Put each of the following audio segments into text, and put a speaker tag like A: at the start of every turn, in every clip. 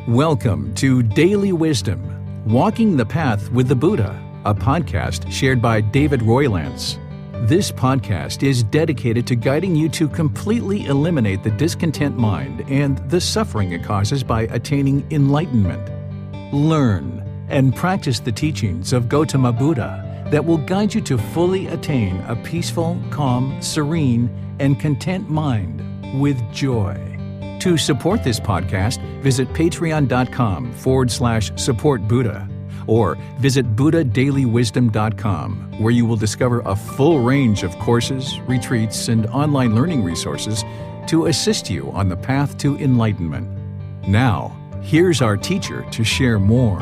A: Welcome to Daily Wisdom, Walking the Path with the Buddha, a podcast shared by David Roylance. This podcast is dedicated to guiding you to completely eliminate the discontent mind and the suffering it causes by attaining enlightenment. Learn and practice the teachings of Gotama Buddha that will guide you to fully attain a peaceful, calm, serene, and content mind with joy. To support this podcast, visit patreon.com/supportbuddha or visit buddhadailywisdom.com, where you will discover a full range of courses, retreats, and online learning resources to assist you on the path to enlightenment. Now, here's our teacher to share more.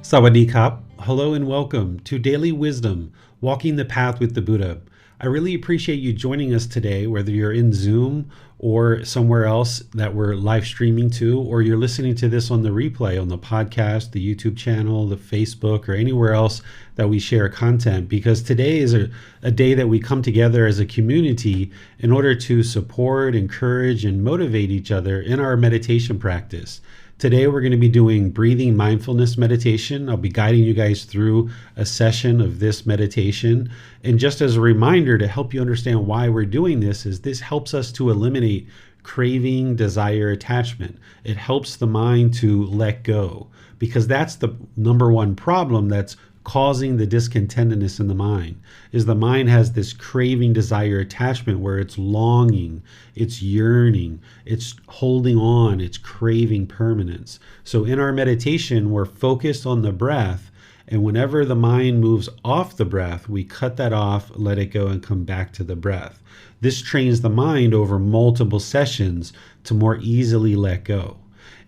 B: Sawadee Kap. Hello and welcome to Daily Wisdom, Walking the Path with the Buddha. I really appreciate you joining us today, whether you're in Zoom or somewhere else that we're live streaming to, or you're listening to this on the replay on the podcast, the YouTube channel, the Facebook, or anywhere else that we share content, because today is a day that we come together as a community in order to support, encourage, and motivate each other in our meditation practice. Today, we're going to be doing Breathing Mindfulness Meditation. I'll be guiding you guys through a session of this meditation. And just as a reminder to help you understand why we're doing this, is this helps us to eliminate craving, desire, attachment. It helps the mind to let go, because that's the number one problem that's causing the discontentedness in the mind. Is the mind has this craving, desire, attachment where it's longing, it's yearning, it's holding on, it's craving permanence. So in our meditation, we're focused on the breath, and whenever the mind moves off the breath, we cut that off, let it go, and come back to the breath. This trains the mind over multiple sessions to more easily let go.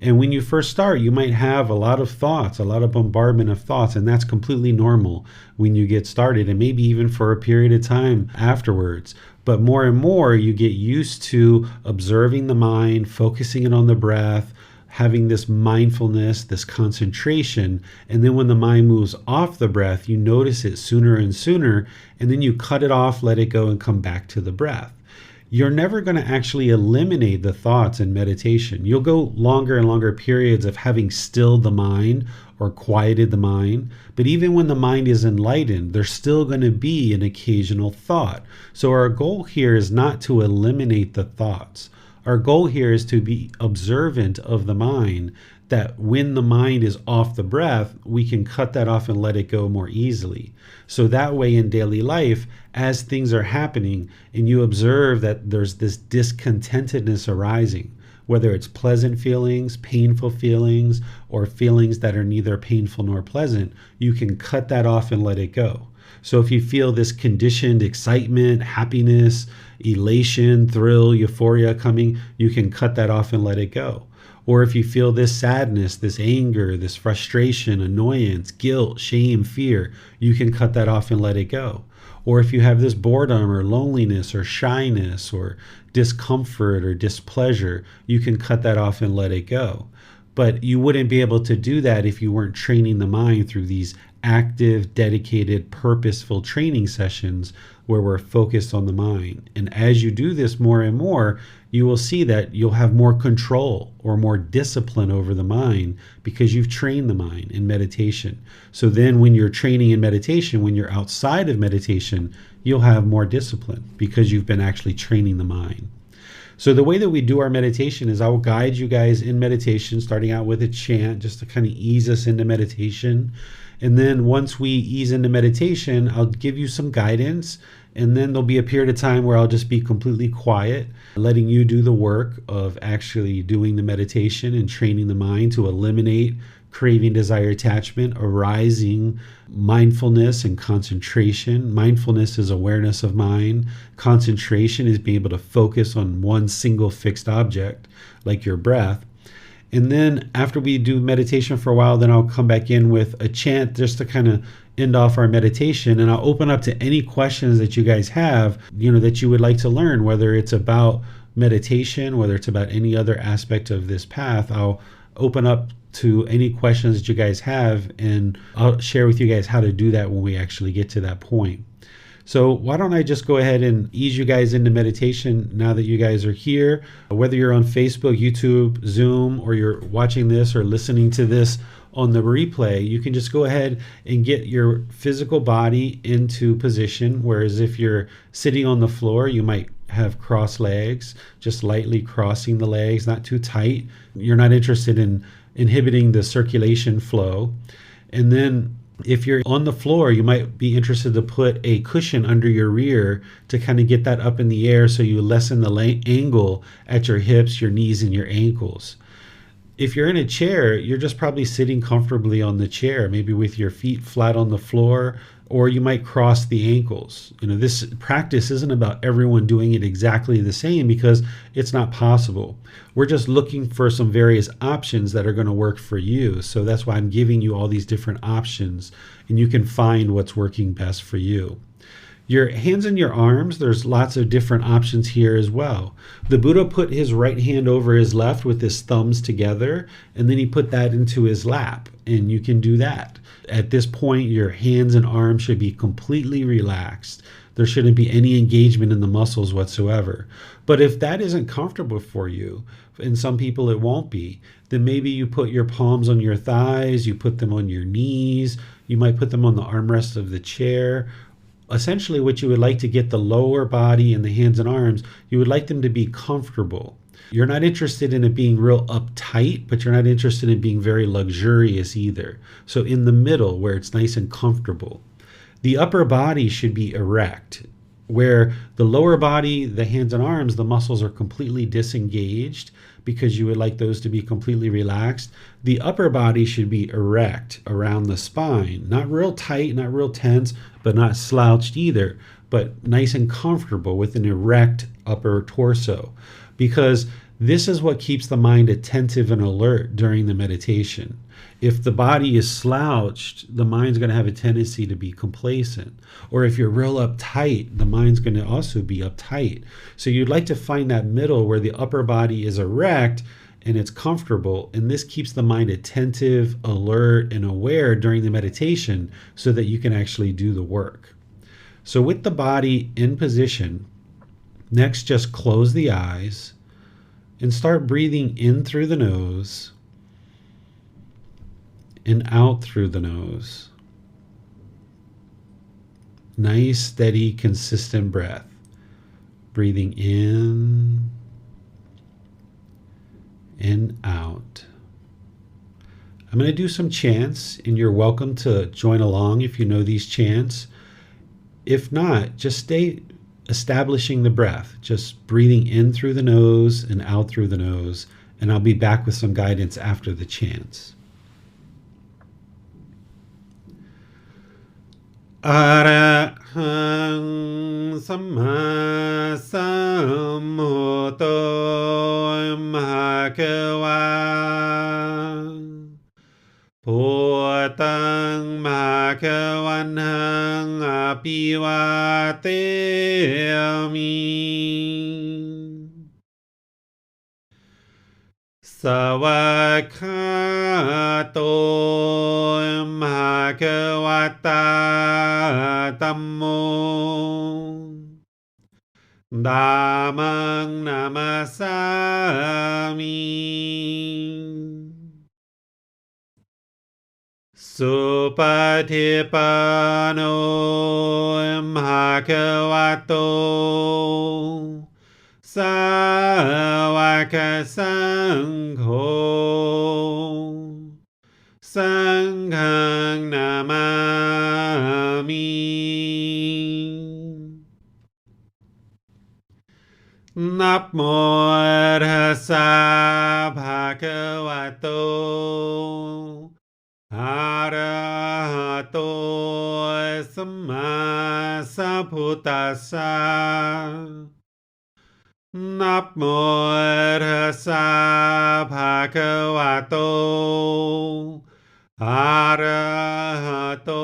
B: And when you first start, you might have a lot of thoughts, a lot of bombardment of thoughts, and that's completely normal when you get started, and maybe even for a period of time afterwards. But more and more, you get used to observing the mind, focusing it on the breath, having this mindfulness, this concentration, and then when the mind moves off the breath, you notice it sooner and sooner, and then you cut it off, let it go, and come back to the breath. You're never going to actually eliminate the thoughts in meditation. You'll go longer and longer periods of having stilled the mind or quieted the mind. But even when the mind is enlightened, there's still going to be an occasional thought. So our goal here is not to eliminate the thoughts. Our goal here is to be observant of the mind, that when the mind is off the breath, we can cut that off and let it go more easily. So that way in daily life, as things are happening and you observe that there's this discontentedness arising, whether it's pleasant feelings, painful feelings, or feelings that are neither painful nor pleasant, you can cut that off and let it go. So if you feel this conditioned excitement, happiness, elation, thrill, euphoria coming, you can cut that off and let it go. Or if you feel this sadness, this anger, this frustration, annoyance, guilt, shame, fear, you can cut that off and let it go. Or if you have this boredom or loneliness or shyness or discomfort or displeasure, you can cut that off and let it go. But you wouldn't be able to do that if you weren't training the mind through these active, dedicated, purposeful training sessions where we're focused on the mind. And as you do this more and more, you will see that you'll have more control or more discipline over the mind because you've trained the mind in meditation. So then when you're training in meditation, when you're outside of meditation, you'll have more discipline because you've been actually training the mind. So the way that we do our meditation is I will guide you guys in meditation, starting out with a chant just to kind of ease us into meditation. And then once we ease into meditation, I'll give you some guidance. And then there'll be a period of time where I'll just be completely quiet, letting you do the work of actually doing the meditation and training the mind to eliminate craving, desire, attachment, arising mindfulness and concentration. Mindfulness is awareness of mind. Concentration is being able to focus on one single fixed object, like your breath. And then after we do meditation for a while, then I'll come back in with a chant just to kind of end off our meditation. And I'll open up to any questions that you guys have, that you would like to learn, whether it's about meditation, whether it's about any other aspect of this path. I'll open up to any questions that you guys have, and I'll share with you guys how to do that when we actually get to that point. So why don't I just go ahead and ease you guys into meditation now that you guys are here, whether you're on Facebook, YouTube, Zoom, or you're watching this or listening to this on the replay. You can just go ahead and get your physical body into position, whereas if you're sitting on the floor, you might have crossed legs, just lightly crossing the legs, not too tight. You're not interested in inhibiting the circulation flow. And then if you're on the floor, you might be interested to put a cushion under your rear to kind of get that up in the air so you lessen the angle at your hips, your knees, and your ankles. If you're in a chair, you're just probably sitting comfortably on the chair, maybe with your feet flat on the floor, or you might cross the ankles. This practice isn't about everyone doing it exactly the same because it's not possible. We're just looking for some various options that are going to work for you. So that's why I'm giving you all these different options, and you can find what's working best for you. Your hands and your arms, there's lots of different options here as well. The Buddha put his right hand over his left with his thumbs together, and then he put that into his lap, and you can do that. At this point, your hands and arms should be completely relaxed. There shouldn't be any engagement in the muscles whatsoever. But if that isn't comfortable for you, and some people it won't be, then maybe you put your palms on your thighs, you put them on your knees, you might put them on the armrest of the chair. Essentially, what you would like to get the lower body and the hands and arms, you would like them to be comfortable. You're not interested in it being real uptight, but you're not interested in being very luxurious either. So in the middle, where it's nice and comfortable. The upper body should be erect, where the lower body, the hands and arms, the muscles are completely disengaged because you would like those to be completely relaxed. The upper body should be erect around the spine, not real tight, not real tense, but not slouched either, but nice and comfortable with an erect upper torso, because this is what keeps the mind attentive and alert during the meditation. If the body is slouched, the mind's going to have a tendency to be complacent. Or if you're real uptight, the mind's going to also be uptight. So you'd like to find that middle where the upper body is erect and it's comfortable, and this keeps the mind attentive, alert, and aware during the meditation so that you can actually do the work. So with the body in position, next just close the eyes and start breathing in through the nose and out through the nose. Nice, steady, consistent breath. Breathing in and out. I'm going to do some chants, and you're welcome to join along if you know these chants. If not, just stay establishing the breath, just breathing in through the nose and out through the nose, and I'll be back with some guidance after the chants. Arahang Samma Sambuddho Bhagava Bhutang Bhagavanang Apivateyami Savakhato Bhagavata Dhammo Dhammang Namasami Supatipano Bhagavato Sāvaka Saṅgho Saṅghang Namami Namo Tassa Bhagavato Arahato Samma Sambuddhassa Namo Tassa Bhagavato Arahato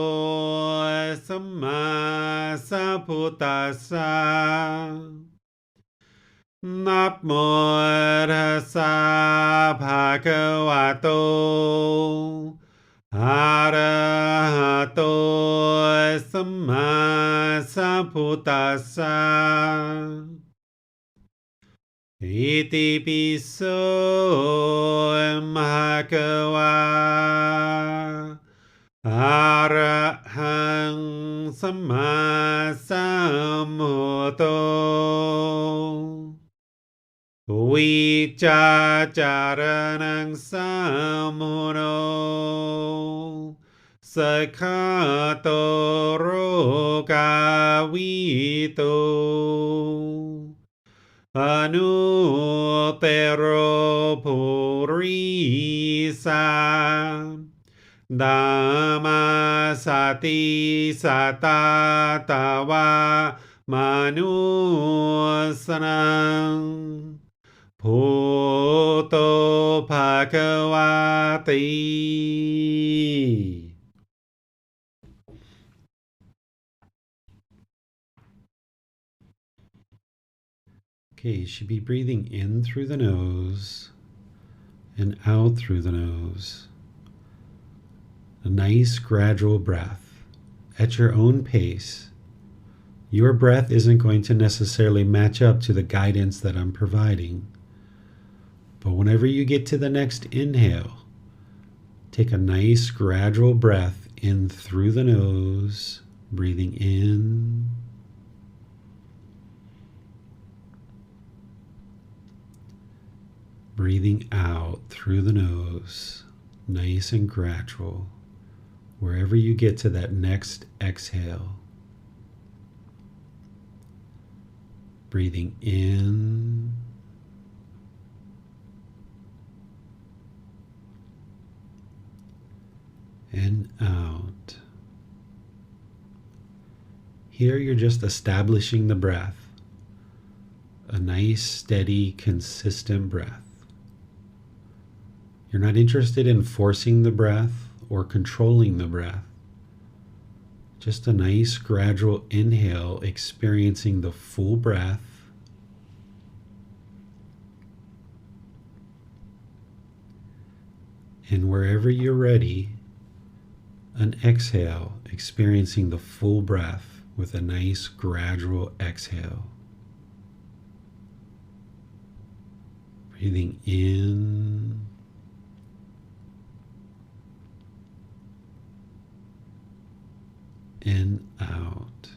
B: Samma Sambuddhassa Namo Tassa Bhagavato Arahato Samma Sambuddhassa พุทธัสสะอิติปิโสภะคะวาอะระหังสัมมาสัมพุทโธวิจาจารณังสัมมุโนสัคขะโตโรกาวิโตอนุเตโรภูริสาดามาสติสัตตาตาวามนุสนังพุทโธภควาติ Okay, you should be breathing in through the nose and out through the nose. A nice gradual breath at your own pace. Your breath isn't going to necessarily match up to the guidance that I'm providing. But whenever you get to the next inhale, take a nice gradual breath in through the nose, breathing in. Breathing out through the nose, nice and gradual, wherever you get to that next exhale. Breathing in and out. Here you're just establishing the breath, a nice, steady, consistent breath. You're not interested in forcing the breath or controlling the breath. Just a nice gradual inhale, experiencing the full breath. And wherever you're ready, an exhale, experiencing the full breath with a nice gradual exhale. Breathing in and out.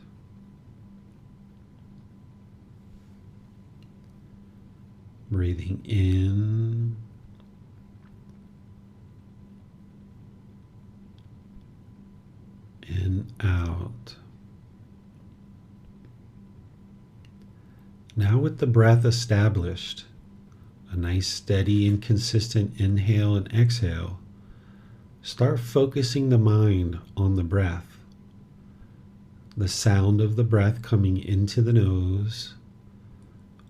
B: Breathing in and out. Now with the breath established, a nice steady and consistent inhale and exhale, start focusing the mind on the breath. The sound of the breath coming into the nose,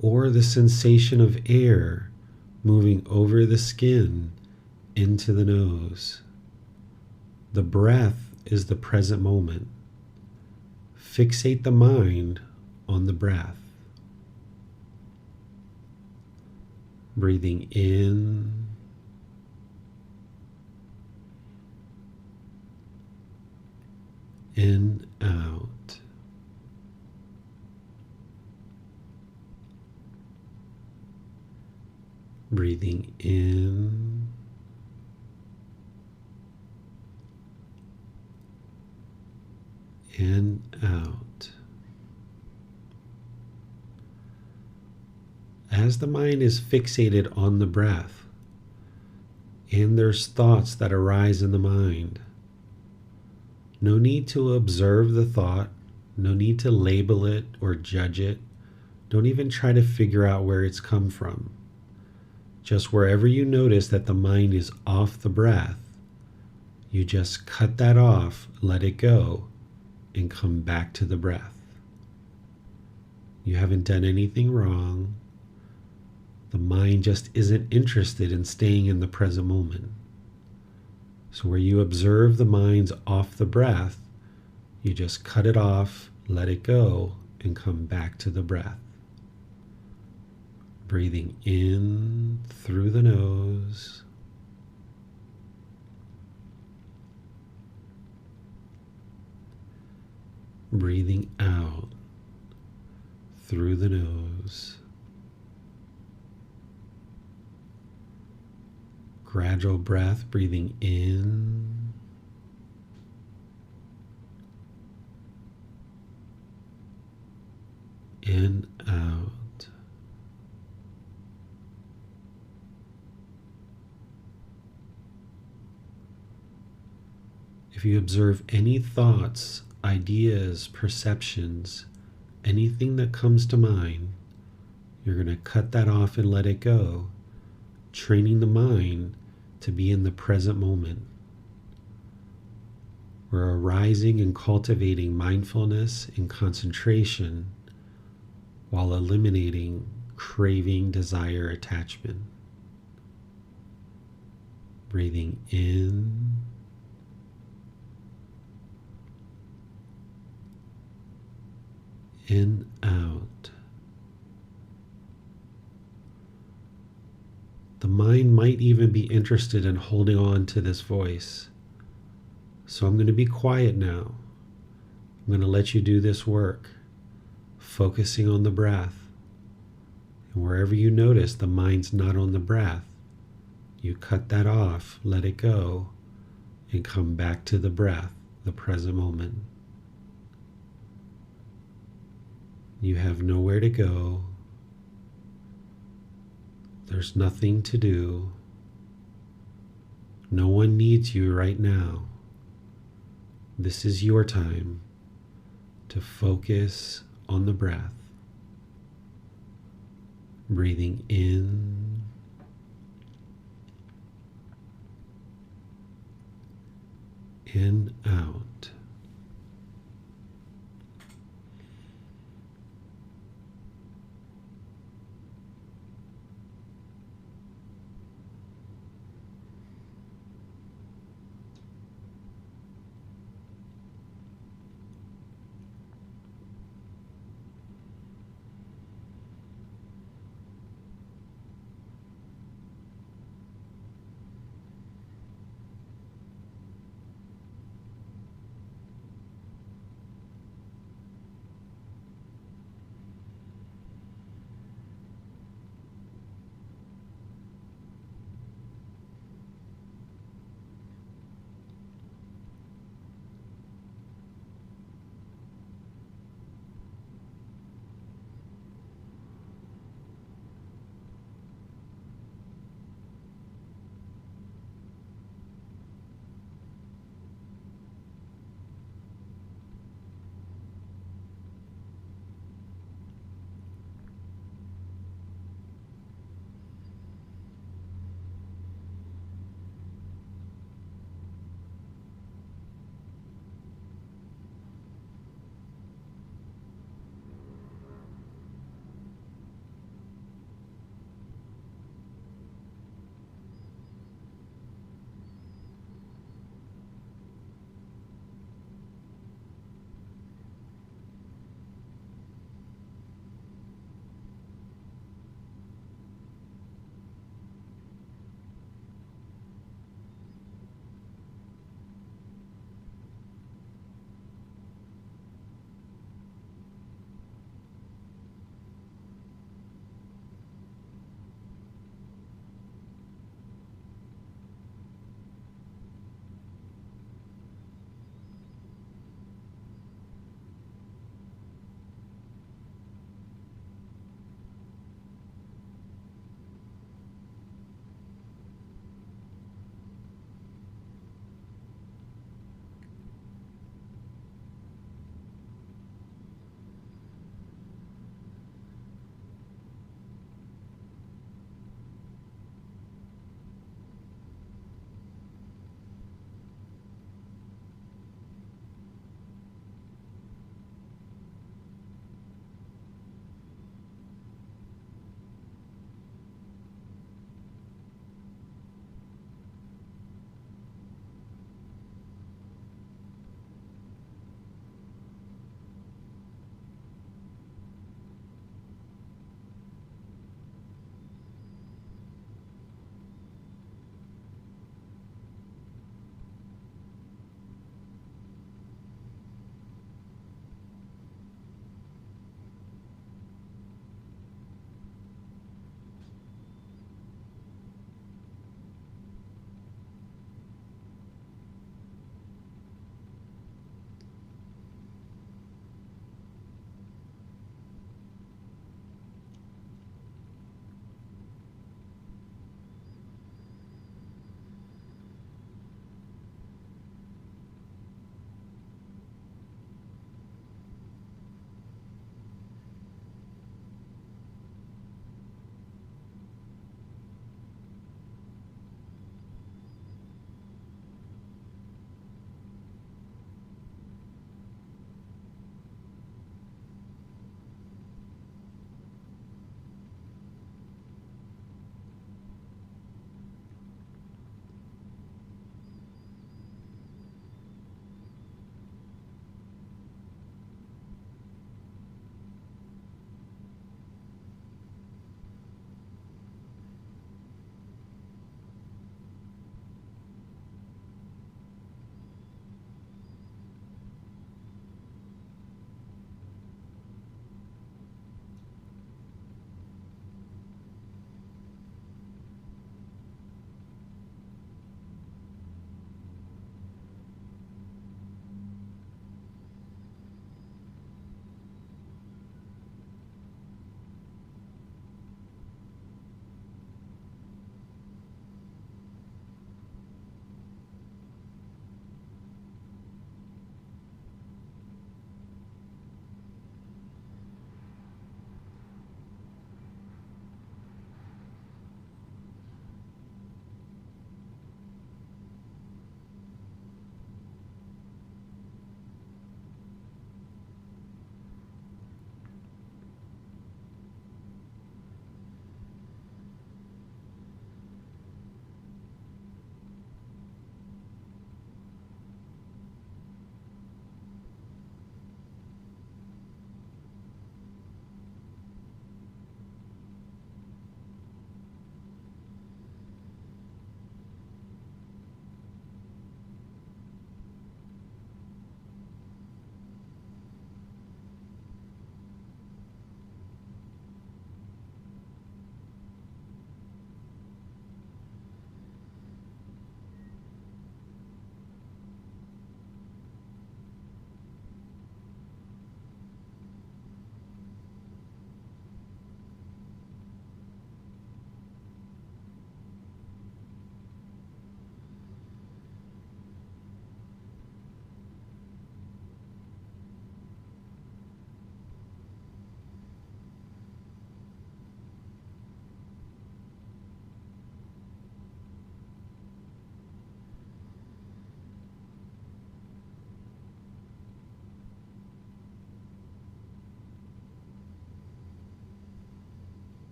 B: or the sensation of air moving over the skin into the nose. The breath is the present moment. Fixate the mind on the breath. Breathing in and out. Breathing in and out. As the mind is fixated on the breath, and there's thoughts that arise in the mind, no need to observe the thought, no need to label it or judge it. Don't even try to figure out where it's come from. Just wherever you notice that the mind is off the breath, you just cut that off, let it go, and come back to the breath. You haven't done anything wrong. The mind just isn't interested in staying in the present moment. So where you observe the mind's off the breath, you just cut it off, let it go, and come back to the breath. Breathing in through the nose. Breathing out through the nose. Gradual breath, breathing in and out. If you observe any thoughts, ideas, perceptions, anything that comes to mind, you're going to cut that off and let it go, training the mind to be in the present moment. We're arising and cultivating mindfulness and concentration while eliminating craving, desire, attachment. Breathing in and out. The mind might even be interested in holding on to this voice. So I'm going to be quiet now. I'm going to let you do this work, focusing on the breath. And wherever you notice the mind's not on the breath, you cut that off, let it go, and come back to the breath, the present moment. You have nowhere to go. There's nothing to do. No one needs you right now. This is your time to focus on the breath. Breathing in and out.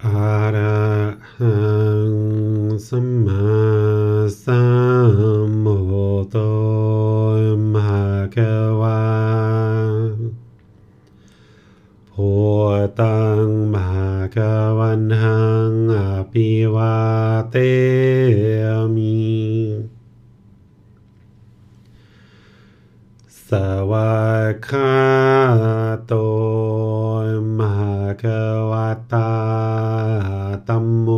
B: อะระหังสัมมาสัมพุทโธภะคะวาพุทธังภะคะวันตังอะภิวาเทมิสวากขาโตภะคะวะตาธัมโม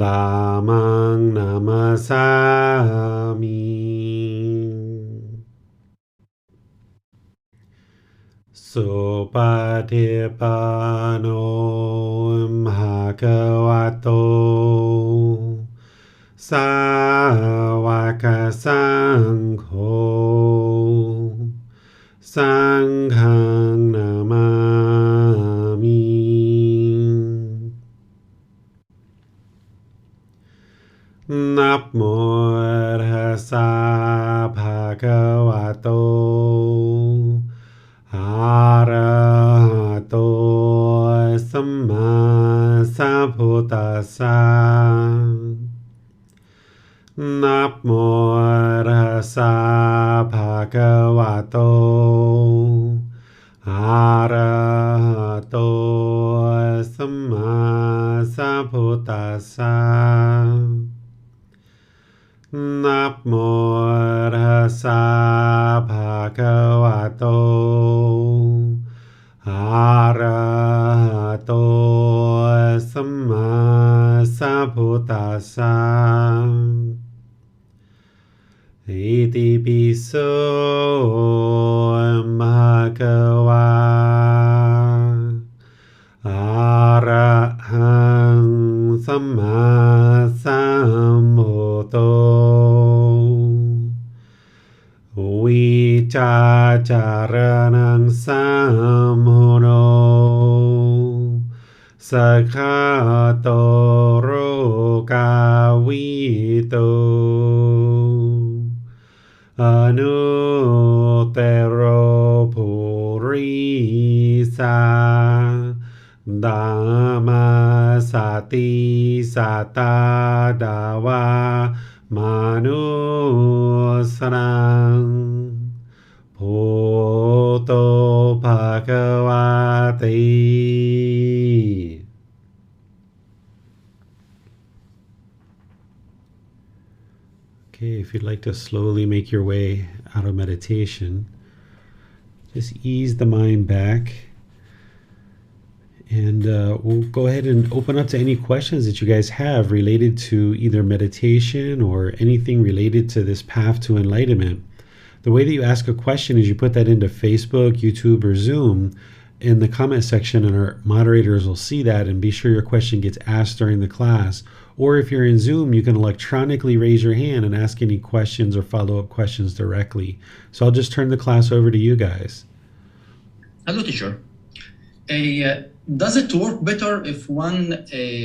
B: ธัมมังนามัสสามิสุปฏิปันโนภะคะวะโตสาวกสังโฆสังฆังนามามินะโมตัสสะภะคะวะโตอะระหะโตสัมมาสัมพุทธัสสะนะโมตัสสะภะคะวะโตอะระหะโตสัมมาสัมพุทธัสสะนะโมตัสสะภะคะวะโตอะระหะโตสัมมาสัมพุทธัสสะอิติปิโสภะคะวะอะระหังสัมมาสัมพุทโธวิชาจารณังสัมโมโนสัคขะโตโรกาวิโตอนุเตโรภูริสาดามาสติสัตตาดาวามานุสรังพุทโธภะคะวะติ Okay, if you'd like to slowly make your way out of meditation, just ease the mind back. And we'll go ahead and open up to any questions that you guys have related to either meditation or anything related to this path to enlightenment. The way that you ask a question is you put that into Facebook, YouTube, or Zoom in the comment section, and our moderators will see that and be sure your question gets asked during the class. Or if you're in Zoom, you can electronically raise your hand and ask any questions or follow-up questions directly. So I'll just turn the class over to you guys.
C: Hello, teacher. Does it work better if one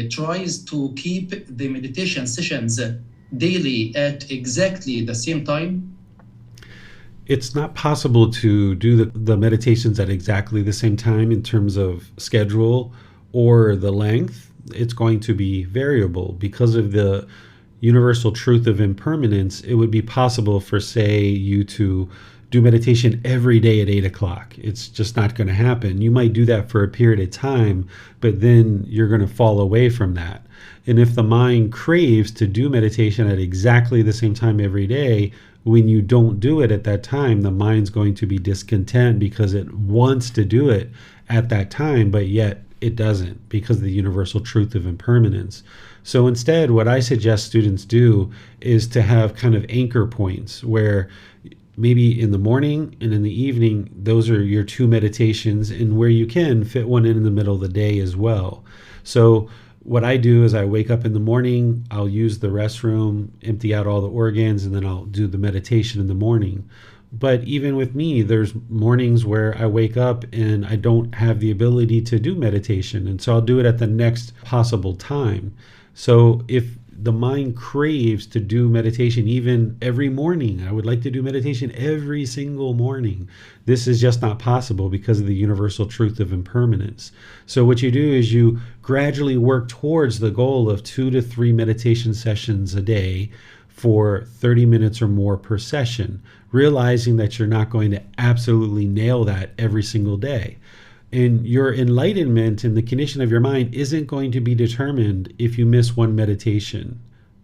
C: tries to keep the meditation sessions daily at exactly the same time?
B: It's not possible to do the meditations at exactly the same time in terms of schedule or the length. It's going to be variable because of the universal truth of impermanence. It would be possible for, say, you to do meditation every day at 8 o'clock. It's just not going to happen. You might do that for a period of time, but then you're going to fall away from that. And if the mind craves to do meditation at exactly the same time every day, when you don't do it at that time, the mind's going to be discontent because it wants to do it at that time, but yet it doesn't because of the universal truth of impermanence. So instead, what I suggest students do is to have kind of anchor points where maybe in the morning and in the evening, those are your two meditations, and where you can fit one in the middle of the day as well. So what I do is I wake up in the morning, I'll use the restroom, empty out all the organs, and then I'll do the meditation in the morning. But even with me, there's mornings where I wake up and I don't have the ability to do meditation. And so I'll do it at the next possible time. So if the mind craves to do meditation even every morning. I would like to do meditation every single morning. This is just not possible because of the universal truth of impermanence. So what you do is you gradually work towards the goal of 2 to 3 meditation sessions a day for 30 minutes or more per session, realizing that you're not going to absolutely nail that every single day. And your enlightenment and the condition of your mind isn't going to be determined if you miss one meditation,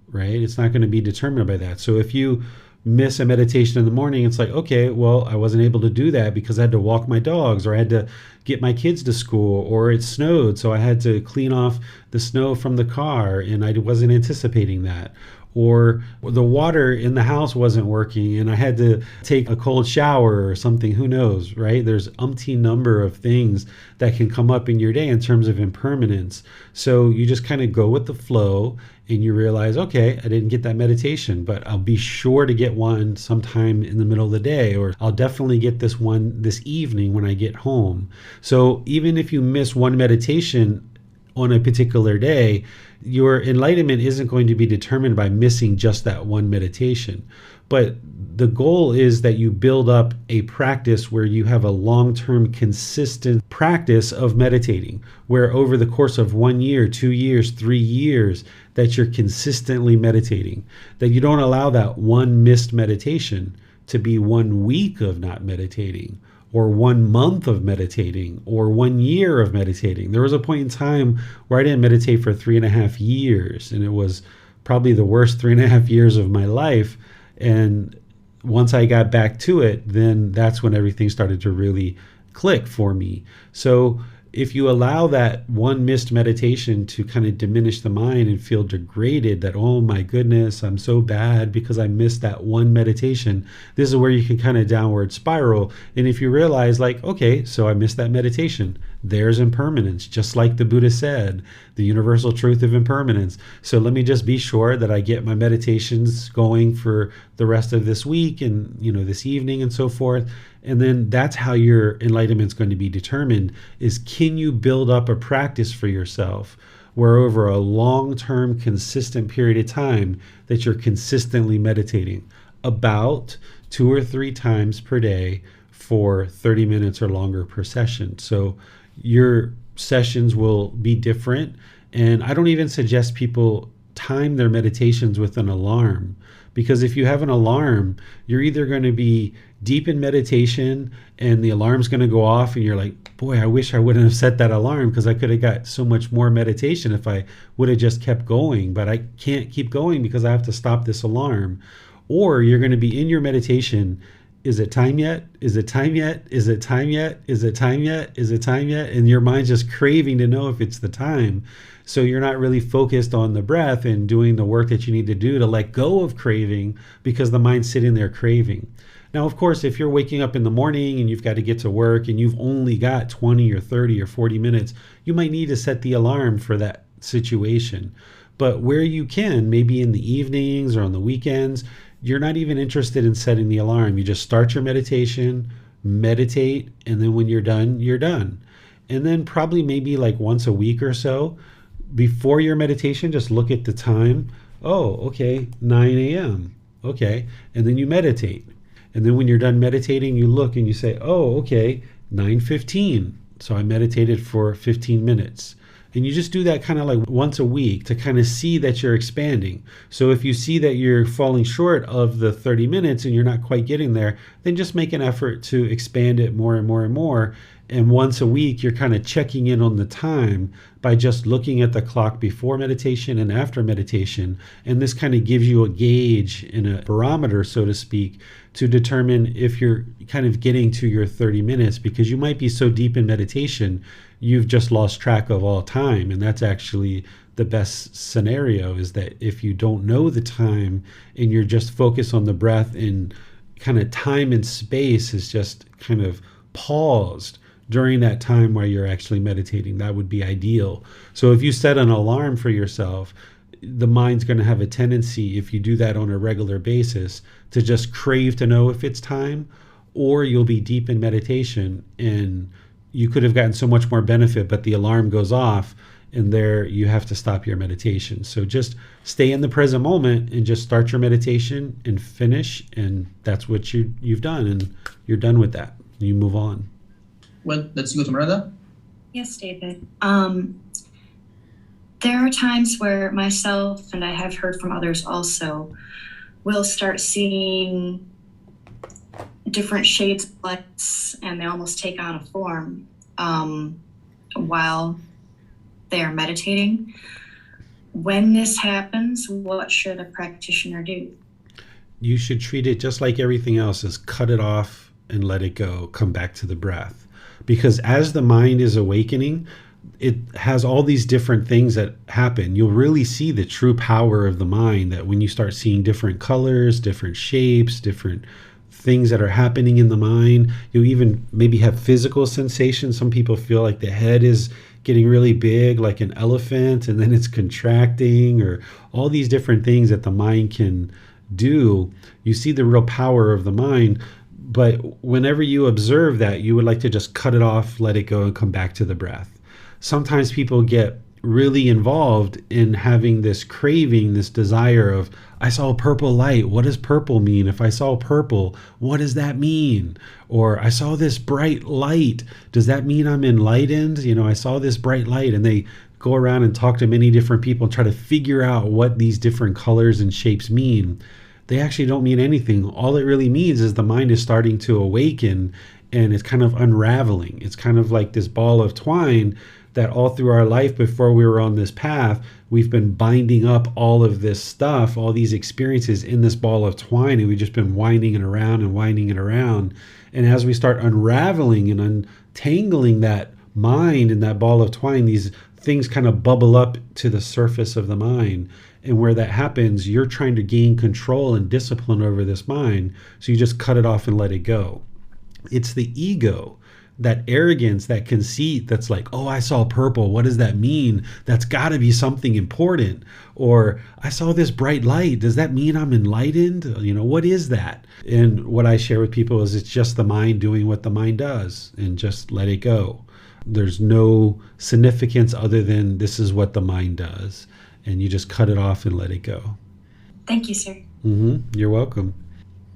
B: right? It's not going to be determined by that. So if you miss a meditation in the morning, it's like, okay, well, I wasn't able to do that because I had to walk my dogs, or I had to get my kids to school, or it snowed, so I had to clean off the snow from the car and I wasn't anticipating that. Or the water in the house wasn't working and I had to take a cold shower or something, who knows, right? There's umpteen number of things that can come up in your day in terms of impermanence. So you just kind of go with the flow and you realize, okay, I didn't get that meditation, but I'll be sure to get one sometime in the middle of the day, or I'll definitely get this one this evening when I get home. So even if you miss one meditation on a particular day, your enlightenment isn't going to be determined by missing just that one meditation. But the goal is that you build up a practice where you have a long-term consistent practice of meditating, where over the course of 1 year, 2 years, 3 years, that you're consistently meditating, that you don't allow that one missed meditation to be 1 week of not meditating, or 1 month of meditating, or 1 year of meditating. There was a point in time where I didn't meditate for 3.5 years, and it was probably the worst 3.5 years of my life. And once I got back to it, then that's when everything started to really click for me. So if you allow that one missed meditation to kind of diminish the mind and feel degraded, that, oh my goodness, I'm so bad because I missed that one meditation, this is where you can kind of downward spiral. And if you realize, like, okay, so I missed that meditation, there's impermanence, just like the Buddha said, the universal truth of impermanence. So let me just be sure that I get my meditations going for the rest of this week and, this evening and so forth. And then that's how your enlightenment is going to be determined, is can you build up a practice for yourself where over a long-term consistent period of time that you're consistently meditating about 2 or 3 times per day for 30 minutes or longer per session. So your sessions will be different. And I don't even suggest people time their meditations with an alarm, because if you have an alarm, you're either going to be deep in meditation and the alarm's going to go off and you're like, boy, I wish I wouldn't have set that alarm because I could have got so much more meditation if I would have just kept going, but I can't keep going because I have to stop this alarm. Or you're going to be in your meditation. Is it time yet? Is it time yet? Is it time yet? Is it time yet? Is it time yet? And your mind's just craving to know if it's the time. So you're not really focused on the breath and doing the work that you need to do to let go of craving, because the mind's sitting there craving. Now, of course, if you're waking up in the morning and you've got to get to work and you've only got 20 or 30 or 40 minutes, you might need to set the alarm for that situation. But where you can, maybe in the evenings or on the weekends, you're not even interested in setting the alarm. You just start your meditation, meditate, and then when you're done, you're done. And then probably maybe like once a week or so, before your meditation, just look at the time. Oh, okay, 9 a.m. Okay, and then you meditate. And then when you're done meditating, you look and you say, oh, okay, 9:15. So I meditated for 15 minutes. And you just do that kind of like once a week to kind of see that you're expanding. So if you see that you're falling short of the 30 minutes and you're not quite getting there, then just make an effort to expand it more and more and more. And once a week, you're kind of checking in on the time by just looking at the clock before meditation and after meditation. And this kind of gives you a gauge and a barometer, so to speak, to determine if you're kind of getting to your 30 minutes, because you might be so deep in meditation, you've just lost track of all time. And that's actually the best scenario, is that if you don't know the time and you're just focused on the breath, and kind of time and space is just kind of paused during that time where you're actually meditating, that would be ideal. So if you set an alarm for yourself, the mind's going to have a tendency, if you do that on a regular basis, to just crave to know if it's time, or you'll be deep in meditation and you could have gotten so much more benefit, but the alarm goes off and there you have to stop your meditation. So just stay in the present moment and just start your meditation and finish, and that's what you've done, and you're done with that. You move on.
C: Well, let's go to Miranda.
D: Yes, David. There are times where myself, and I have heard from others also, will start seeing different shades of lights, and they almost take on a form while they are meditating. When this happens, what should a practitioner do?
B: You should treat it just like everything else, is cut it off and let it go, come back to the breath. Because as the mind is awakening, it has all these different things that happen. You'll really see the true power of the mind, that when you start seeing different colors, different shapes, different things that are happening in the mind, you'll even maybe have physical sensations. Some people feel like the head is getting really big, like an elephant, and then it's contracting, or all these different things that the mind can do. You see the real power of the mind. But whenever you observe that, you would like to just cut it off, let it go, and come back to the breath. Sometimes people get really involved in having this craving, this desire of, I saw purple light. What does purple mean? If I saw purple, what does that mean? Or I saw this bright light. Does that mean I'm enlightened? I saw this bright light. And they go around and talk to many different people and try to figure out what these different colors and shapes mean. They actually don't mean anything. All it really means is the mind is starting to awaken, and it's kind of unraveling. It's kind of like this ball of twine that all through our life before we were on this path, we've been binding up all of this stuff, all these experiences in this ball of twine, and we've just been winding it around and winding it around. And as we start unraveling and untangling that mind and that ball of twine, these things kind of bubble up to the surface of the mind. And where that happens, you're trying to gain control and discipline over this mind, so you just cut it off and let it go. It's the ego, that arrogance, that conceit that's like, oh, I saw purple. What does that mean? That's got to be something important. Or I saw this bright light. Does that mean I'm enlightened? What is that? And what I share with people is it's just the mind doing what the mind does, and just let it go. There's no significance other than this is what the mind does. And you just cut it off and let it go.
D: Thank you, sir.
B: You're welcome.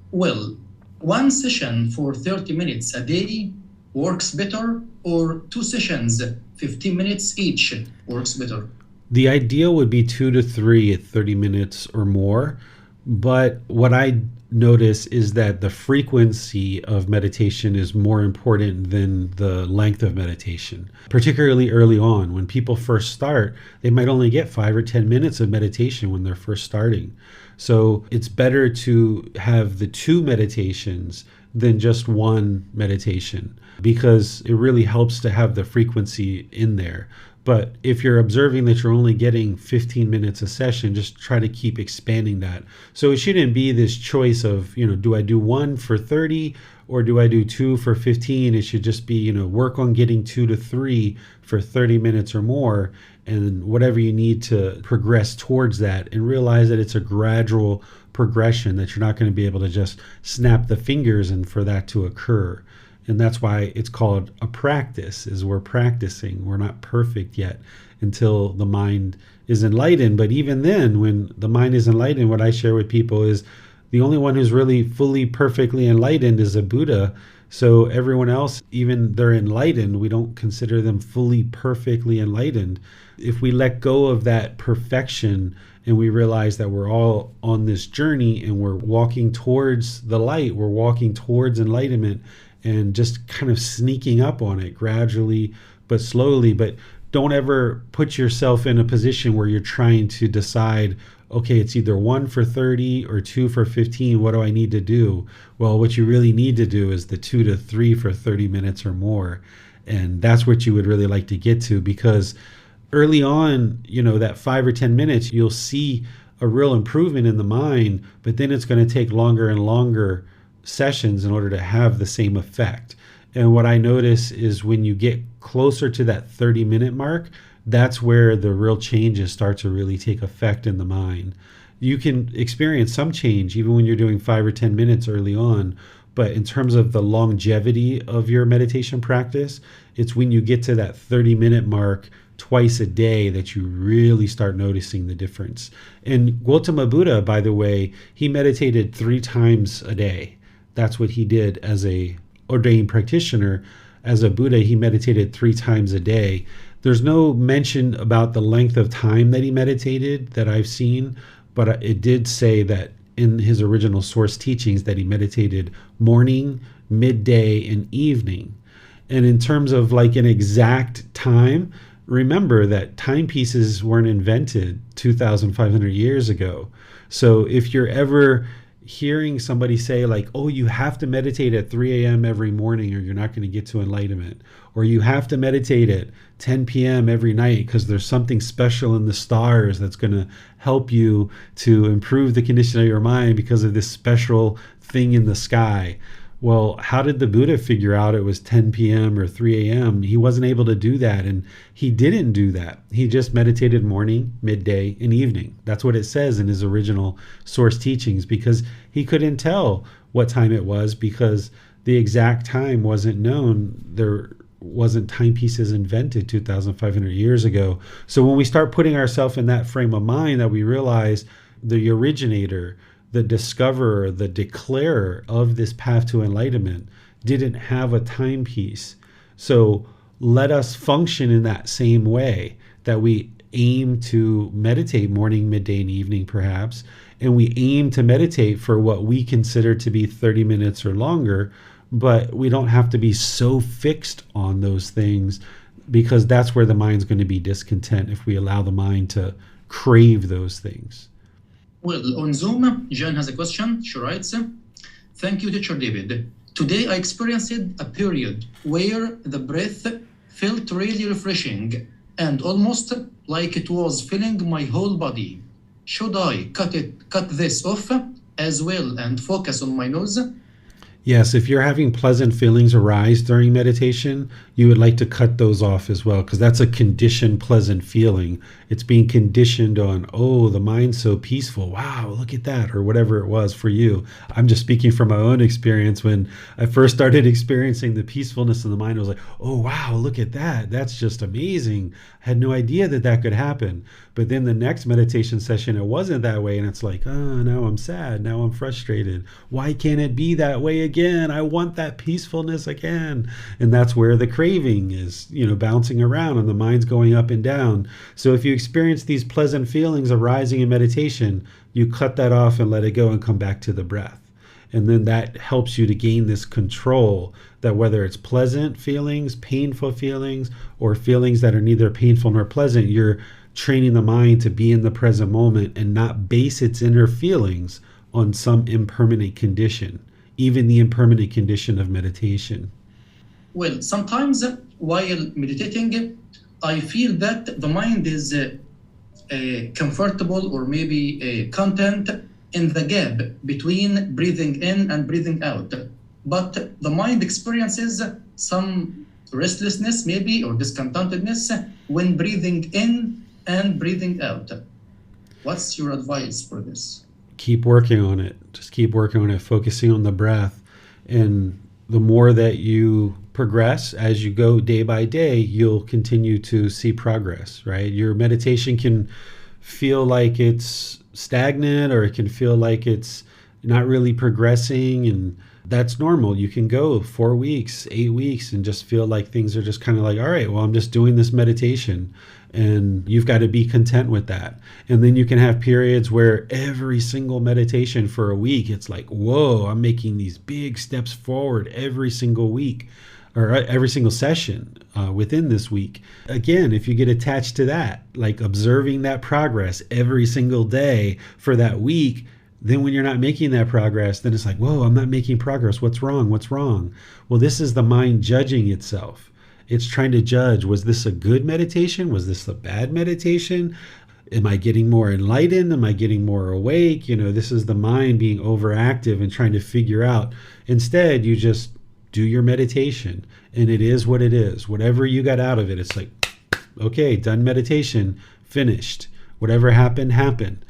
C: Well, one session for 30 minutes a day works better, or 2 sessions, 15 minutes each, works better?
B: The ideal would be 2 to 3 at 30 minutes or more. But what I notice is that the frequency of meditation is more important than the length of meditation, particularly early on. When people first start, they might only get 5 or 10 minutes of meditation when they're first starting. So it's better to have the 2 meditations than just 1 meditation, because it really helps to have the frequency in there. But if you're observing that you're only getting 15 minutes a session, just try to keep expanding that. So it shouldn't be this choice of, do I do 1 for 30 or do I do 2 for 15? It should just be, work on getting 2 to 3 for 30 minutes or more, and whatever you need to progress towards that, and realize that it's a gradual progression, that you're not going to be able to just snap the fingers and for that to occur. And that's why it's called a practice, is we're practicing. We're not perfect yet until the mind is enlightened. But even then, when the mind is enlightened, what I share with people is the only one who's really fully, perfectly enlightened is a Buddha. So everyone else, even they're enlightened, we don't consider them fully, perfectly enlightened. If we let go of that perfection and we realize that we're all on this journey and we're walking towards the light, we're walking towards enlightenment, and just kind of sneaking up on it gradually but slowly. But don't ever put yourself in a position where you're trying to decide, okay, it's either 1 for 30 or 2 for 15. What do I need to do? Well, what you really need to do is the 2 to 3 for 30 minutes or more. And that's what you would really like to get to, because early on, that 5 or 10 minutes, you'll see a real improvement in the mind, but then it's going to take longer and longer sessions in order to have the same effect. And what I notice is when you get closer to that 30-minute mark, that's where the real changes start to really take effect in the mind. You can experience some change even when you're doing 5 or 10 minutes early on, But in terms of the longevity of your meditation practice, it's when you get to that 30-minute mark twice a day that you really start noticing the difference. And Gotama Buddha, by the way, he meditated 3 times a day. That's what he did as a ordained practitioner. As a Buddha, he meditated 3 times a day. There's no mention about the length of time that he meditated that I've seen, but it did say that in his original source teachings that he meditated morning, midday, and evening. And in terms of like an exact time, remember that timepieces weren't invented 2,500 years ago. So if you're ever hearing somebody say like, oh, you have to meditate at 3 a.m. every morning or you're not going to get to enlightenment, or you have to meditate at 10 p.m. every night because there's something special in the stars that's going to help you to improve the condition of your mind because of this special thing in the sky. Well, how did the Buddha figure out it was 10 p.m. or 3 a.m.? He wasn't able to do that, and he didn't do that. He just meditated morning, midday, and evening. That's what it says in his original source teachings, because he couldn't tell what time it was because the exact time wasn't known. There wasn't timepieces invented 2,500 years ago. So when we start putting ourselves in that frame of mind, that we realize the originator, the discoverer, the declarer of this path to enlightenment didn't have a timepiece. So let us function in that same way, that we aim to meditate morning, midday, and evening perhaps, and we aim to meditate for what we consider to be 30 minutes or longer, but we don't have to be so fixed on those things, because that's where the mind's going to be discontent if we allow the mind to crave those things.
C: Well, on Zoom, Jen has a question. She writes, thank you, Teacher David. Today I experienced a period where the breath felt really refreshing and almost like it was filling my whole body. Should I cut this off as well and focus on my nose?
B: Yes, if you're having pleasant feelings arise during meditation, you would like to cut those off as well, because that's a conditioned pleasant feeling. It's being conditioned on, oh, the mind's so peaceful. Wow, look at that, or whatever it was for you. I'm just speaking from my own experience. When I first started experiencing the peacefulness of the mind, I was like, oh, wow, look at that. That's just amazing. I had no idea that that could happen. But then the next meditation session, it wasn't that way. And it's like, oh, now I'm sad. Now I'm frustrated. Why can't it be that way again? I want that peacefulness again. And that's where the craving is, bouncing around and the mind's going up and down. So if you experience these pleasant feelings arising in meditation, you cut that off and let it go and come back to the breath. And then that helps you to gain this control, that whether it's pleasant feelings, painful feelings, or feelings that are neither painful nor pleasant, you're training the mind to be in the present moment and not base its inner feelings on some impermanent condition, even the impermanent condition of meditation.
C: Well, sometimes while meditating, I feel that the mind is comfortable or maybe content in the gap between breathing in and breathing out. But the mind experiences some restlessness maybe or discontentedness when breathing in and breathing out. What's your advice for this?
B: Keep working on it. Just keep working on it, focusing on the breath. And the more that you progress as you go day by day, you'll continue to see progress, right? Your meditation can feel like it's stagnant, or it can feel like it's not really progressing, and that's normal. You can go 4 weeks, 8 weeks, and just feel like things are just kind of like, all right, well, I'm just doing this meditation. And you've got to be content with that. And then you can have periods where every single meditation for a week, it's like, whoa, I'm making these big steps forward every single week, or every single session within this week. Again, if you get attached to that, like observing that progress every single day for that week, then when you're not making that progress, then it's like, whoa, I'm not making progress. What's wrong? What's wrong? Well, this is the mind judging itself. It's trying to judge, was this a good meditation? Was this a bad meditation? Am I getting more enlightened? Am I getting more awake? This is the mind being overactive and trying to figure out. Instead, you just do your meditation, and it is what it is. Whatever you got out of it, it's like, okay, done meditation, finished. Whatever happened, happened.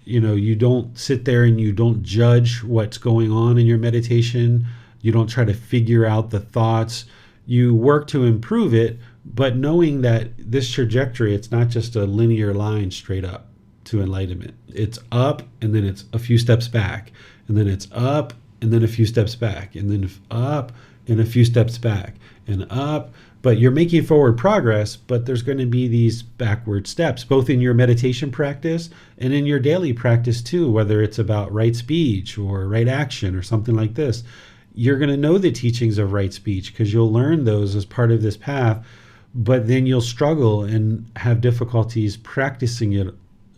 B: You don't sit there and you don't judge what's going on in your meditation. You don't try to figure out the thoughts. You work to improve it, but knowing that this trajectory, it's not just a linear line straight up to enlightenment. It's up, and then it's a few steps back, and then it's up, and then a few steps back, and then up, and a few steps back, and up. But you're making forward progress, but there's going to be these backward steps, both in your meditation practice and in your daily practice too, whether it's about right speech or right action or something like this. You're going to know the teachings of right speech because you'll learn those as part of this path, but then you'll struggle and have difficulties practicing it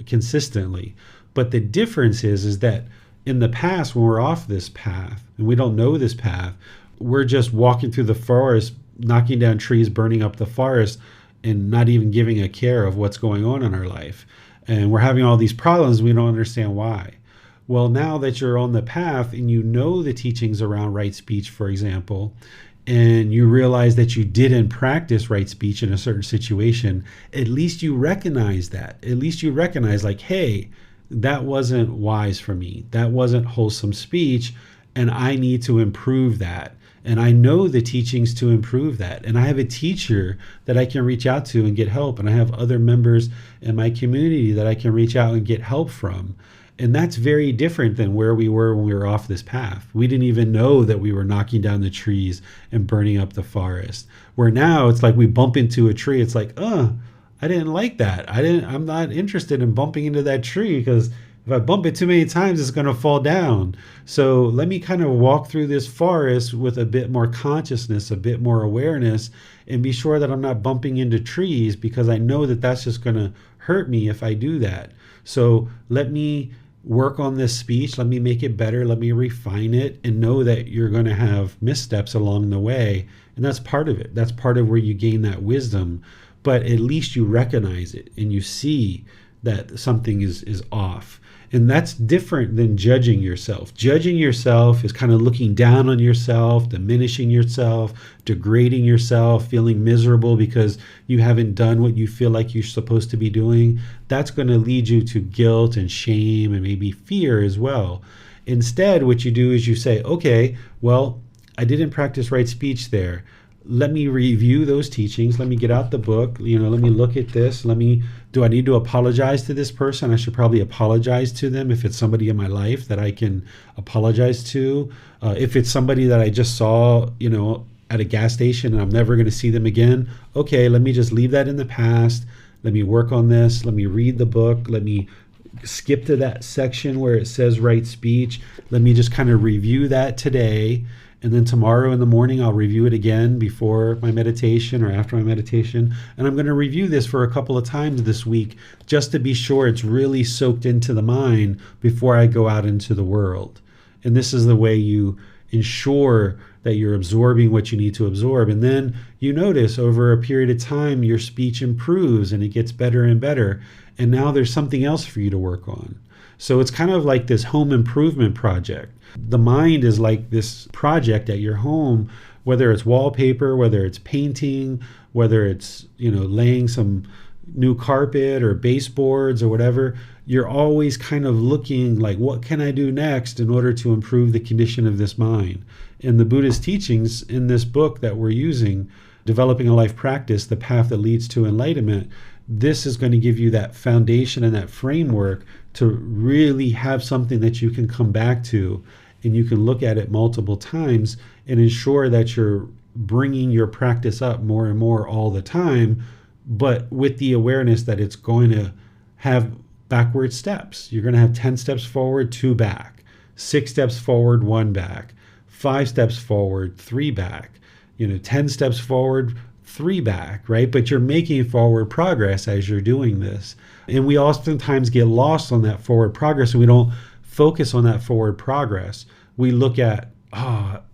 B: consistently. But the difference is that in the past, when we're off this path and we don't know this path, we're just walking through the forest, knocking down trees, burning up the forest, and not even giving a care of what's going on in our life. And we're having all these problems. We don't understand why. Well, now that you're on the path and you know the teachings around right speech, for example, and you realize that you didn't practice right speech in a certain situation, at least you recognize that. At least you recognize, like, hey, that wasn't wise for me. That wasn't wholesome speech, and I need to improve that. And I know the teachings to improve that. And I have a teacher that I can reach out to and get help. And I have other members in my community that I can reach out and get help from. And that's very different than where we were when we were off this path. We didn't even know that we were knocking down the trees and burning up the forest. Where now it's like we bump into a tree. It's like, I didn't like that. I'm not interested in bumping into that tree because if I bump it too many times, it's going to fall down. So let me kind of walk through this forest with a bit more consciousness, a bit more awareness, and be sure that I'm not bumping into trees because I know that that's just going to hurt me if I do that. So let me work on this speech. Let me make it better. Let me refine it and know that you're going to have missteps along the way. And that's part of it. That's part of where you gain that wisdom. But at least you recognize it and you see that something is off. And that's different than judging yourself. Judging yourself is kind of looking down on yourself, diminishing yourself, degrading yourself, feeling miserable because you haven't done what you feel like you're supposed to be doing. That's going to lead you to guilt and shame and maybe fear as well. Instead, what you do is you say, okay, well, I didn't practice right speech there. Let me review those teachings. Let me get out the book. Let me look at this. Do I need to apologize to this person? I should probably apologize to them if it's somebody in my life that I can apologize to. If it's somebody that I just saw, at a gas station and I'm never going to see them again, okay, let me just leave that in the past. Let me work on this. Let me read the book. Let me skip to that section where it says right speech. Let me just kind of review that today. And then tomorrow in the morning, I'll review it again before my meditation or after my meditation. And I'm going to review this for a couple of times this week just to be sure it's really soaked into the mind before I go out into the world. And this is the way you ensure that you're absorbing what you need to absorb. And then you notice over a period of time, your speech improves and it gets better and better. And now there's something else for you to work on. So it's kind of like this home improvement project. The mind is like this project at your home, whether it's wallpaper, whether it's painting, whether it's, laying some new carpet or baseboards or whatever. You're always kind of looking like, what can I do next in order to improve the condition of this mind? And the Buddha's teachings in this book that we're using, Developing a Life Practice, The Path That Leads to Enlightenment, this is going to give you that foundation and that framework to really have something that you can come back to and you can look at it multiple times and ensure that you're bringing your practice up more and more all the time, but with the awareness that it's going to have backward steps. You're going to have 10 steps forward, 2 back, 6 steps forward, 1 back, 5 steps forward, 3 back, 10 steps forward, 3 back, right? But you're making forward progress as you're doing this. And we oftentimes get lost on that forward progress and we don't focus on that forward progress. We look at,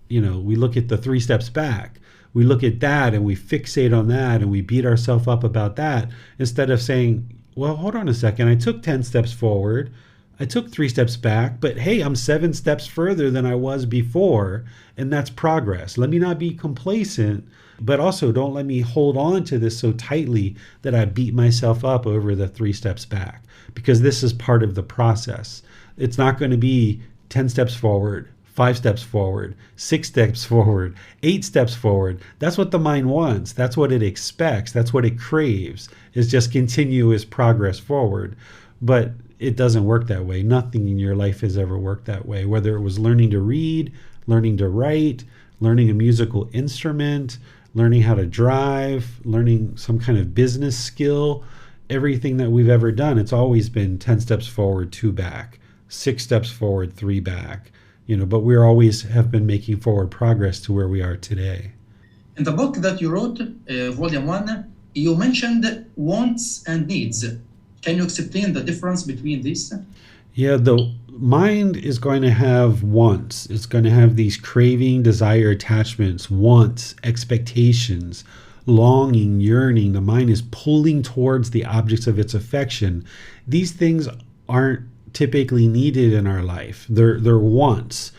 B: we look at the 3 steps back. We look at that and we fixate on that and we beat ourselves up about that instead of saying, well, hold on a second. I took 10 steps forward. I took 3 steps back, but hey, I'm 7 steps further than I was before. And that's progress. Let me not be complacent, but also don't let me hold on to this so tightly that I beat myself up over the 3 steps back, because this is part of the process. It's not going to be 10 steps forward, 5 steps forward, 6 steps forward, 8 steps forward. That's what the mind wants. That's what it expects. That's what it craves, is just continuous progress forward. But it doesn't work that way. Nothing in your life has ever worked that way, whether it was learning to read, learning to write, learning a musical instrument, learning how to drive, learning some kind of business skill. Everything that we've ever done, it's always been 10 steps forward, 2 back, 6 steps forward, 3 back, but we always have been making forward progress to where we are today.
C: In the book that you wrote, Volume 1, you mentioned wants and needs. Can you explain the difference between these?
B: Yeah, the mind is going to have wants. It's going to have these craving, desire, attachments, wants, expectations, longing, yearning. The mind is pulling towards the objects of its affection. These things aren't typically needed in our life. They're wants.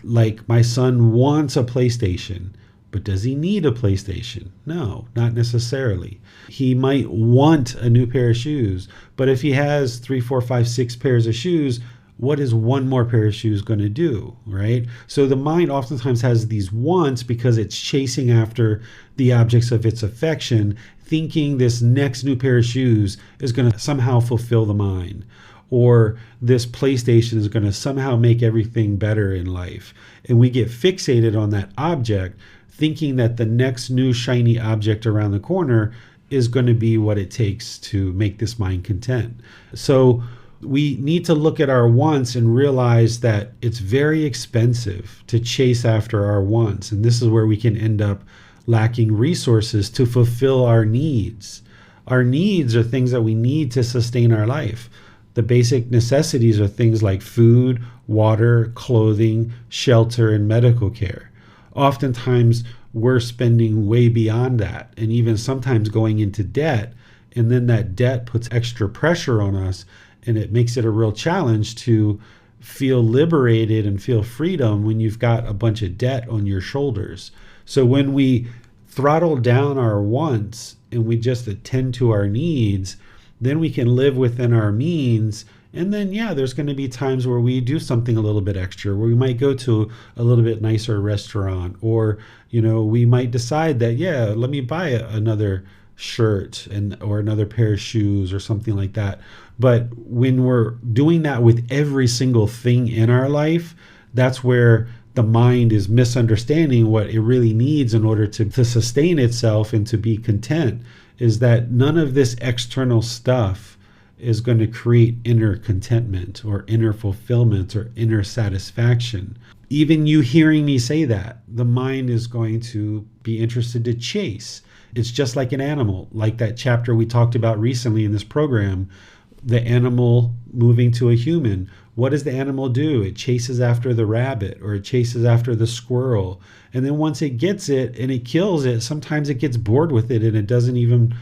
B: Like, my son wants a PlayStation, but does he need a PlayStation? No, not necessarily. He might want a new pair of shoes, but if he has 3, 4, 5, 6 pairs of shoes, what is one more pair of shoes going to do, right? So the mind oftentimes has these wants because it's chasing after the objects of its affection, thinking this next new pair of shoes is going to somehow fulfill the mind, or this PlayStation is going to somehow make everything better in life. And we get fixated on that object, thinking that the next new shiny object around the corner is going to be what it takes to make this mind content. So we need to look at our wants and realize that it's very expensive to chase after our wants. And this is where we can end up lacking resources to fulfill our needs. Our needs are things that we need to sustain our life. The basic necessities are things like food, water, clothing, shelter, and medical care. Oftentimes, we're spending way beyond that, and even sometimes going into debt, and then that debt puts extra pressure on us, and it makes it a real challenge to feel liberated and feel freedom when you've got a bunch of debt on your shoulders. So when we throttle down our wants and we just attend to our needs, then we can live within our means. And then, there's going to be times where we do something a little bit extra, where we might go to a little bit nicer restaurant, or, we might decide that, let me buy another shirt or another pair of shoes or something like that. But when we're doing that with every single thing in our life, that's where the mind is misunderstanding what it really needs in order to sustain itself and to be content, is that none of this external stuff is going to create inner contentment or inner fulfillment or inner satisfaction. Even you hearing me say that, the mind is going to be interested to chase. It's just like an animal, like that chapter we talked about recently in this program, the animal moving to a human. What does the animal do? It chases after the rabbit, or it chases after the squirrel. And then once it gets it and it kills it, sometimes it gets bored with it and it doesn't even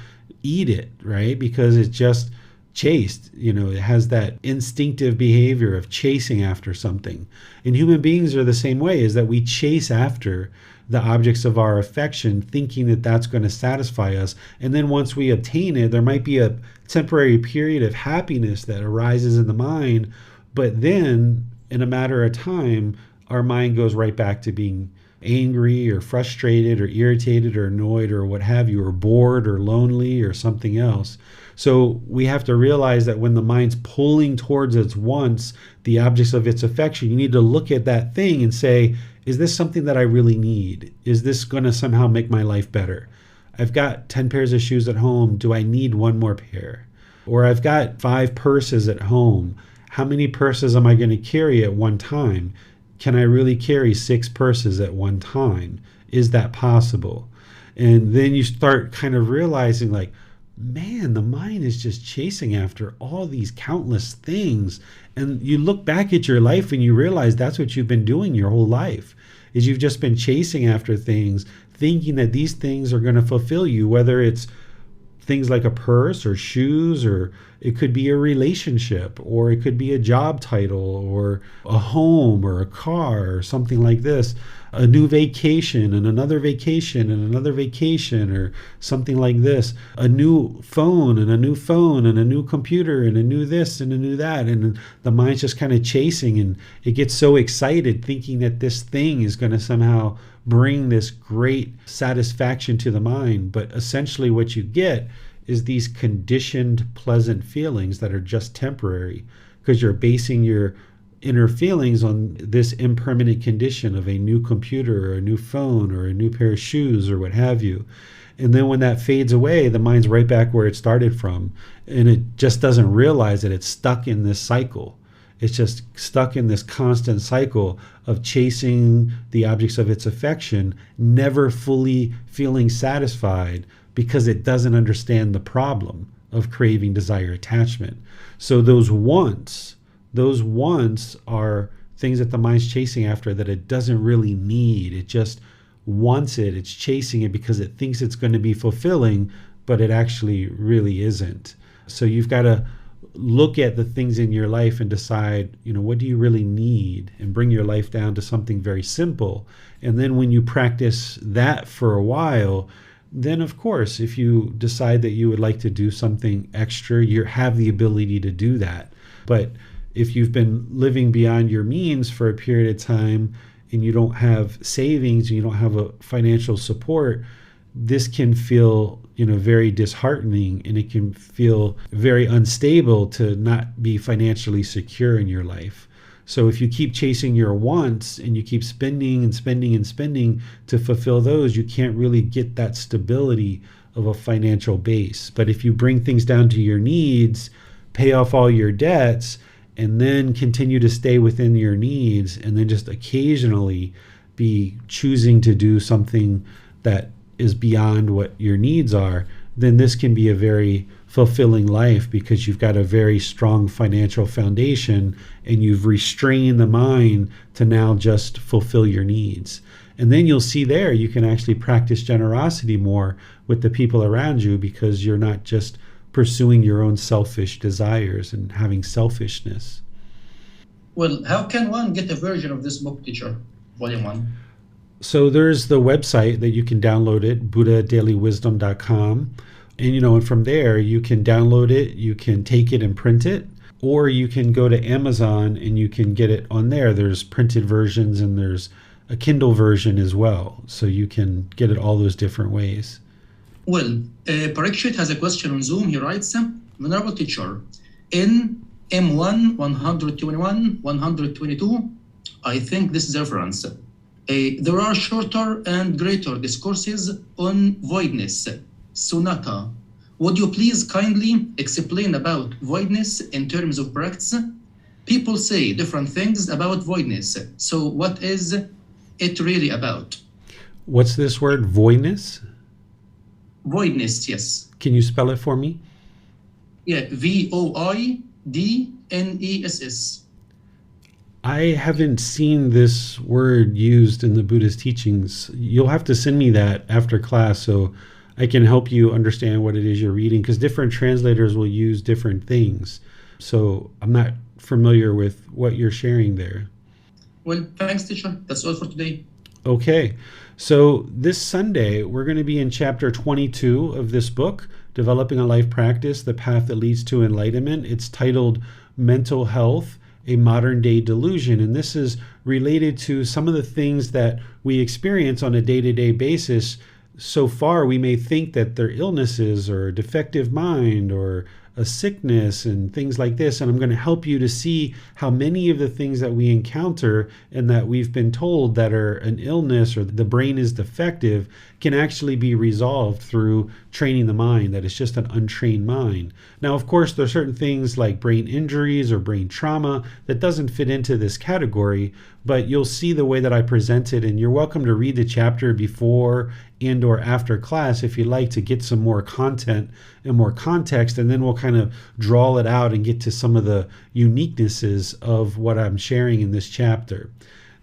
B: eat it, right? Because it's just chased. It has that instinctive behavior of chasing after something. And human beings are the same way, is that we chase after the objects of our affection, thinking that that's going to satisfy us. And then once we obtain it, there might be a temporary period of happiness that arises in the mind. But then in a matter of time, our mind goes right back to being angry or frustrated or irritated or annoyed or what have you, or bored or lonely or something else. So we have to realize that when the mind's pulling towards its wants, the objects of its affection, you need to look at that thing and say, is this something that I really need? Is this going to somehow make my life better? I've got 10 pairs of shoes at home. Do I need one more pair? Or I've got 5 purses at home. How many purses am I going to carry at one time? Can I really carry 6 purses at one time? Is that possible? And then you start kind of realizing, like, man, the mind is just chasing after all these countless things. And you look back at your life and you realize that's what you've been doing your whole life, is you've just been chasing after things, thinking that these things are going to fulfill you, whether it's things like a purse or shoes, or it could be a relationship, or it could be a job title, or a home, or a car, or something like this. a new vacation and another vacation and another vacation, or something like this, a new phone and a new phone and a new computer and a new this and a new that. And the mind's just kind of chasing, and it gets so excited thinking that this thing is going to somehow bring this great satisfaction to the mind. But essentially what you get is these conditioned pleasant feelings that are just temporary, because you're basing your inner feelings on this impermanent condition of a new computer or a new phone or a new pair of shoes or what have you. And then when that fades away, the mind's right back where it started from, and it just doesn't realize that it's stuck in this cycle. It's just stuck in this constant cycle of chasing the objects of its affection, never fully feeling satisfied, because it doesn't understand the problem of craving, desire, attachment. So those wants are things that the mind's chasing after that it doesn't really need. It just wants it. It's chasing it because it thinks it's going to be fulfilling, but it actually really isn't. So you've got to look at the things in your life and decide, what do you really need, and bring your life down to something very simple. And then when you practice that for a while, then of course, if you decide that you would like to do something extra, you have the ability to do that. But if you've been living beyond your means for a period of time and you don't have savings, and you don't have a financial support, this can feel, very disheartening, and it can feel very unstable to not be financially secure in your life. So if you keep chasing your wants and you keep spending and spending and spending to fulfill those, you can't really get that stability of a financial base. But if you bring things down to your needs, pay off all your debts, and then continue to stay within your needs, and then just occasionally be choosing to do something that is beyond what your needs are, then this can be a very fulfilling life, because you've got a very strong financial foundation and you've restrained the mind to now just fulfill your needs. And then you'll see there you can actually practice generosity more with the people around you, because you're not just pursuing your own selfish desires and having selfishness.
C: Well, how can one get a version of this book, teacher? Volume 1.
B: So there's the website that you can download it, buddha-dailywisdom.com. And from there you can download it, you can take it and print it, or you can go to Amazon and you can get it on there. There's printed versions and there's a Kindle version as well. So you can get it all those different ways.
C: Well, Parikshit has a question on Zoom. He writes, Venerable teacher, in M1 121, 122, I think this is a reference. There are shorter and greater discourses on voidness, Sunaka. Would you please kindly explain about voidness in terms of practice? People say different things about voidness. So what is it really about?
B: What's this word, voidness?
C: Voidness, yes.
B: Can you spell it for me?
C: Yeah, Voidness.
B: I haven't seen this word used in the Buddha's teachings. You'll have to send me that after class so I can help you understand what it is you're reading, because different translators will use different things. So I'm not familiar with what you're sharing there.
C: Well, thanks, teacher. That's all for today.
B: Okay. So this Sunday, we're going to be in chapter 22 of this book, Developing a Life Practice, The Path That Leads to Enlightenment. It's titled Mental Health, a Modern Day Delusion. And this is related to some of the things that we experience on a day-to-day basis. So far, we may think that they're illnesses or a defective mind or a sickness and things like this. And I'm going to help you to see how many of the things that we encounter and that we've been told that are an illness or the brain is defective can actually be resolved through training the mind, that it's just an untrained mind. Now, of course, there are certain things like brain injuries or brain trauma that doesn't fit into this category, but you'll see the way that I present it, and you're welcome to read the chapter before and or after class if you'd like to get some more content and more context, and then we'll kind of draw it out and get to some of the uniquenesses of what I'm sharing in this chapter.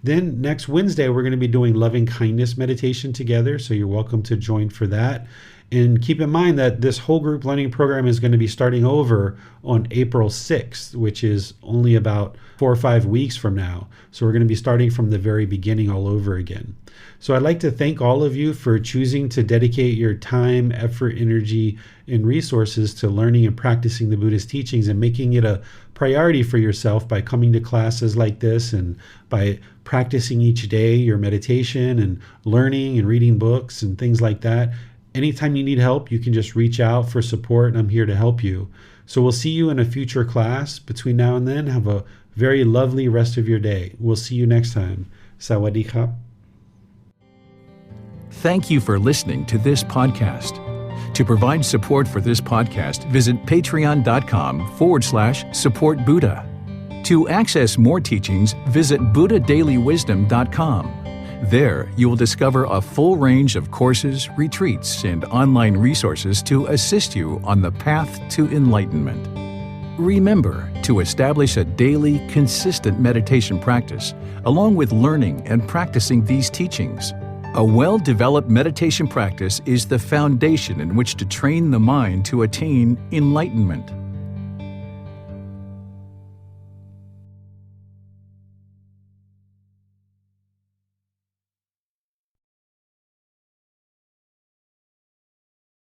B: Then next Wednesday, we're going to be doing loving kindness meditation together, so you're welcome to join for that. And keep in mind that this whole group learning program is going to be starting over on April 6th, which is only about 4 or 5 weeks from now. So we're going to be starting from the very beginning all over again. So I'd like to thank all of you for choosing to dedicate your time, effort, energy, and resources to learning and practicing the Buddhist teachings and making it a priority for yourself by coming to classes like this and by practicing each day your meditation and learning and reading books and things like that. Anytime you need help, you can just reach out for support, and I'm here to help you. So we'll see you in a future class. Between now and then, have a very lovely rest of your day. We'll see you next time. Sawadee krap.
A: Thank you for listening to this podcast. To provide support for this podcast, visit patreon.com/support Buddha. To access more teachings, visit buddhadailywisdom.com. There, you will discover a full range of courses, retreats, and online resources to assist you on the path to enlightenment. Remember to establish a daily, consistent meditation practice, along with learning and practicing these teachings. A well-developed meditation practice is the foundation in which to train the mind to attain enlightenment.